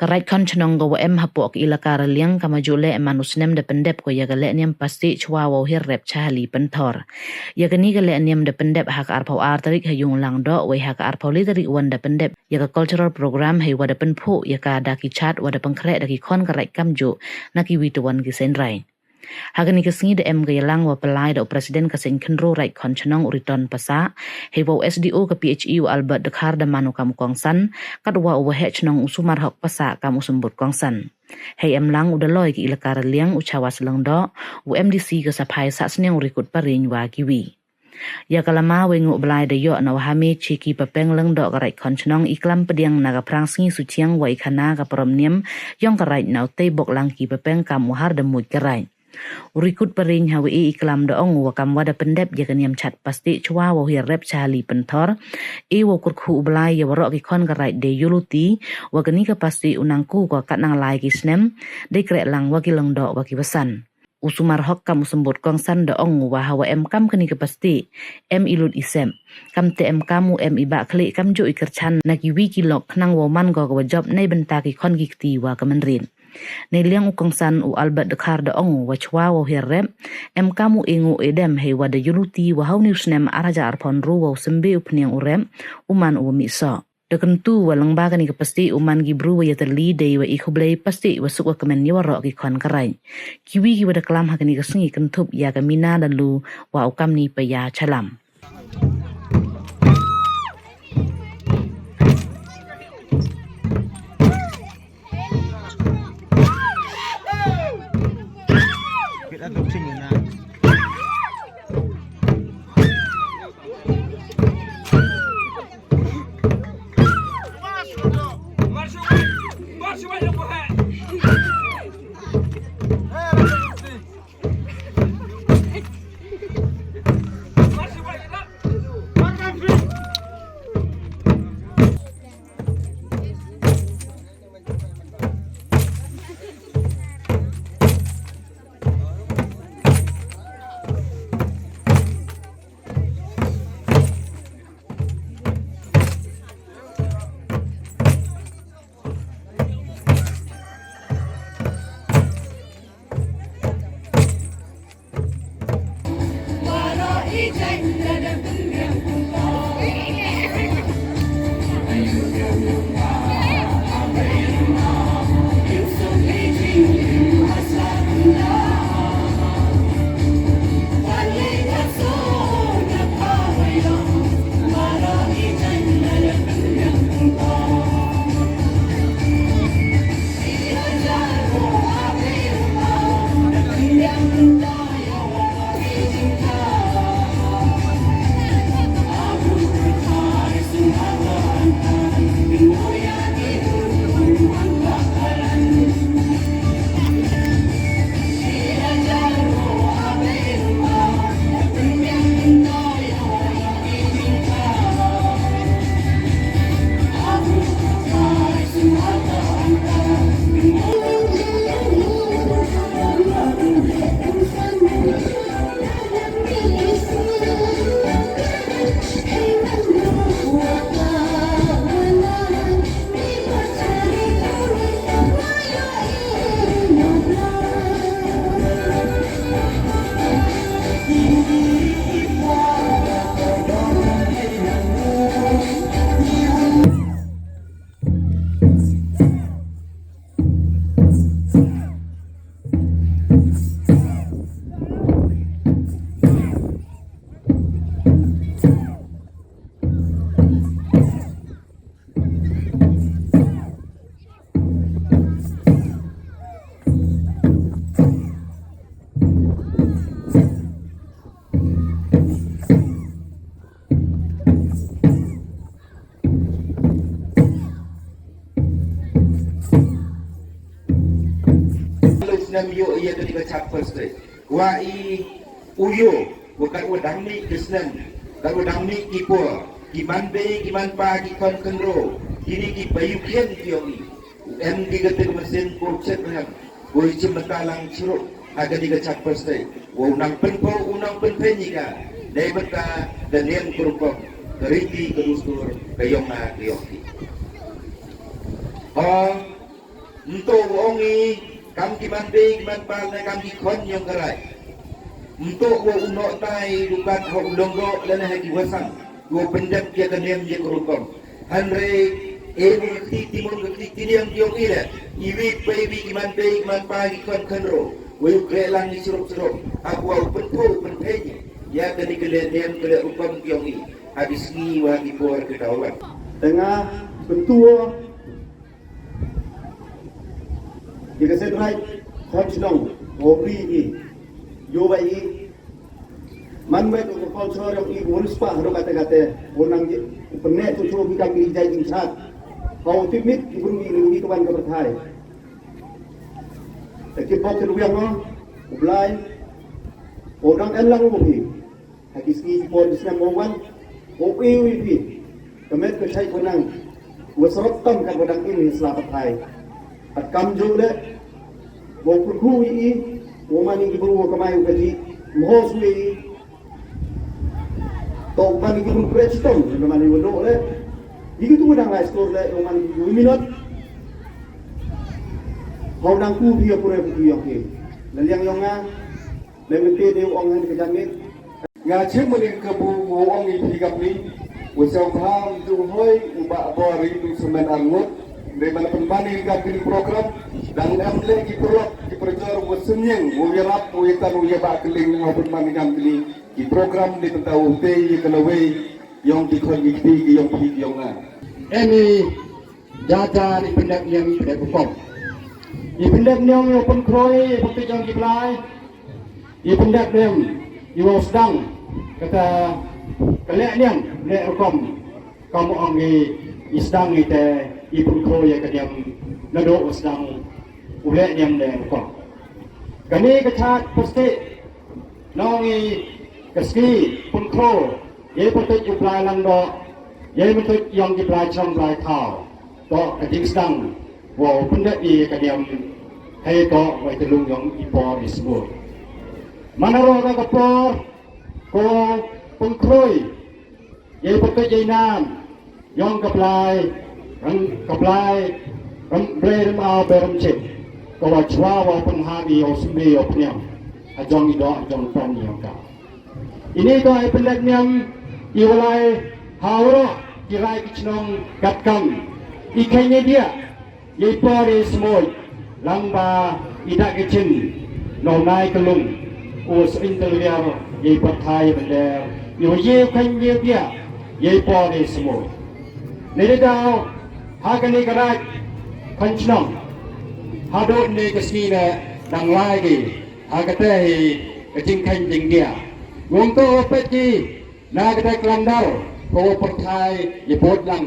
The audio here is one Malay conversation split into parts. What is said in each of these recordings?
Karait konchonong go em hapok ilakara liang kamajule emanusnem de pendep ko yagale niam pasti chwa wo hirrep chahali pentor. Yagani gale niam de pendep hak arpau artarik hayung lang do we hak arpau litarik wan de pendep yaga cultural program hay wada penpu yaka daki chat wada pengkrek daki kon karait kamju naki wituan gisenrai. Hagani kesengi de em gayalang wa pelai do presiden kesen kenro rait konchonong uriton pasa hay wo SDO ke PHU Albert Dekar de manu kamu kongsan kadwa wa hech nong usumar hok pasa kamu sembut kongsan. Hay em lang udah loy ki ilakara liang ucawa seleng do UMDC ke sapai sak seneng urikut parin wa kiwi. Ya kalama wengu belai de yo na wahami ciki pepeng leng do karait konchonong iklam pediang naga perang singi suciang wa ikana ka peromniam yong karait nau te bok lang ki pepeng kamu har de mut karait. Urikut paring hawi iklam doong wakam wada pendep jagan yam chat pasti chwa wo hirrep chali pentor wo kurku ublai ya warok ikon karait de yuluti wagani ka pasti unangku ko kat nang lai kisnem de krek lang waki long do waki pesan usumar hok kam usembut kongsan doong wa hawa em kam keni ka pasti em ilut isem kam te em kamu em iba klik kam jo ikerchan naki wiki lok nang woman go job nei bentaki kon gikti wa kemenrin. Neliang ukongsan u Albert Dekar de ong wachwa wo hirrep em kamu ingu edem he wada yuluti wa hau newsnem araja arpon ru wa sembe upniang urem uman u miso dekentu walang baga ni pasti uman gibru wa yaterli de wa ikublay pasti wa sukwa kemen yawarok ki kon karai kiwi ki wada kelam hakani kesengi kentup ya kamina lalu wa ukam ni paya calam. Nam yo ia ketika capers tu. Wa I uyo bukan udang ni kesnem. Dan udang ni kipo. Kiman be kiman pa kikon kenro. Ini ki bayu kian tioni. Em di ketika mesin kurcet dengan. Woi cemetalang curuk aga di capers tu. Wa unang penpo unang penpenika. Dai beta dan yang kurupok. Keriti kedustur kayong na kayong. Oh untuk ongi kam kiman be kiman pal na kam kon yang kerai untuk wo unok tai dukan ho ulonggo lana haki wasang wo pendap dia kenem dia kerukong hanre timur gakti tiniam diong ila iwi baby kiman be kiman pa kon kenro wo grelang ni suruk aku au pentu penpeji ya kani kelenian kele upam diong i habis ni wa di por kedawan tengah bentua jika saya try konsenong ngopi ni yo bai man bai ko culture yang i bonus pa ro kata-kata bonang penet tu suruh kita pilih jai insat kau timit ibun ni kawan ke berthai tapi bok ke yang no ublai orang elang ngopi hakiski por disna mowan ngopi wi kemet ke sai bonang wasrot tam kan bodang ini selamat hai at kamju le wo kurku i wo mani ibu wo kamai ukati mohos wi to mani ibu preston no mani wo do le iki tu bodang lai store le wo mani 2 minut ho dang ku dia pura putih yang ke dan yang yonga le mete de ong han ke jamit nga chim mani ke bu wo ong i pigap ni wo sau tham tu hoi uba bori tu semen angut dari mana pembani kami program dan ambil di perut di perjor musimnya wirap witan wiba keling maupun mani kami di program di tentang UT kelawe yang dikonfirmasi yang yang ini jajar di pendak yang tidak hukum di pendak yang open kroy bukti yang diplai di pendak yang yang sedang kata kelek yang lek hukum kamu anggi isdang ite ibun ko ya kanyam nado sedang ulek yang le ko kani kachat pasti nongi kaski pun ko ye patut juplai lang do ye patut yang juplai cham lai khao to ajing sedang wo punda i kanyam hai to wai telung yang ipor disebut manaro ka por ko pun kroi ye patut ye nam yang keplai berem au berem cip kalau cua pun hari au sembi au penyam ajong ido ajong pan yang ka ini to ai pendek nyam iulai hauro kirai kicnong gatkam ikainya dia ye pore semoi lamba idak kicin no nai kelung us interior ye pathai bender ye kainya dia ye pore semoi nede dau hagani karat kanchnong hadot ne kasina dang lagi hagate kacing kancing dia ngongto peti na kata klandar ko perthai ye bot lang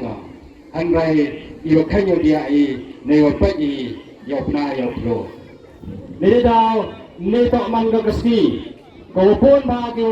hanrai iwa kanyo dia I ne peti yo pna yo pro nede dau ne to man ga kasni ko pon ba ke